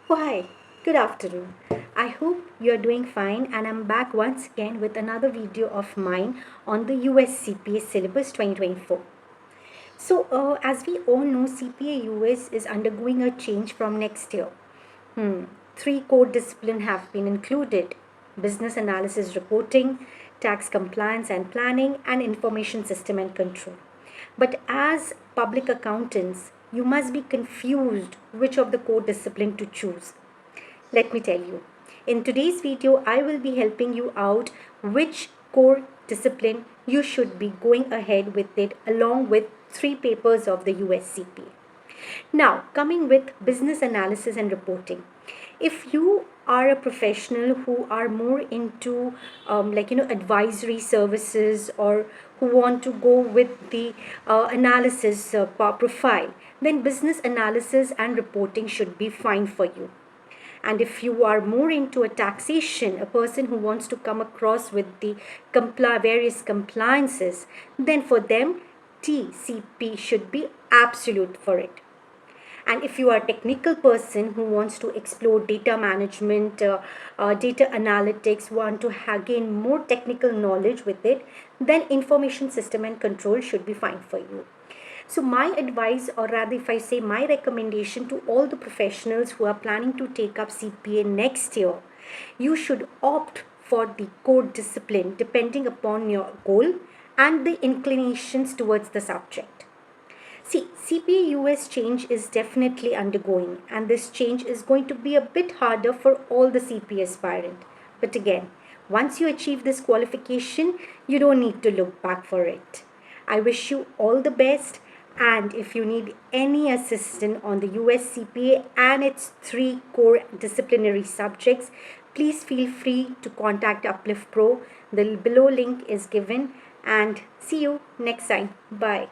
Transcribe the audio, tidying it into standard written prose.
Oh, hi, good afternoon. I hope you are doing fine, and I'm back once again with another video of mine on the US CPA syllabus 2024. As we all know, CPA US is undergoing a change from next year. Three core disciplines have been included: business analysis reporting, tax compliance and planning, and information system and control. But as public accountants, you must be confused which of the core discipline to choose. Let me tell you. In today's video, I will be helping you out which core discipline you should be going ahead with it along with three papers of the US CPA. Now, coming with business analysis and reporting. If you are a professional who are more into advisory services, or who want to go with the analysis profile, then business analysis and reporting should be fine for you. And if you are more into a taxation, a person who wants to come across with the various compliances, then for them TCP should be absolute for it. And if you are a technical person who wants to explore data management, data analytics, want to gain more technical knowledge with it, then information system and control should be fine for you. So my advice, or rather if I say my recommendation to all the professionals who are planning to take up CPA next year, you should opt for the core discipline depending upon your goal and the inclinations towards the subject. See, CPA US change is definitely undergoing, and this change is going to be a bit harder for all the CPA aspirant. But again, once you achieve this qualification, you don't need to look back for it. I wish you all the best, and if you need any assistance on the US CPA and its three core disciplinary subjects, please feel free to contact Uplift Pro. The below link is given, and see you next time. Bye.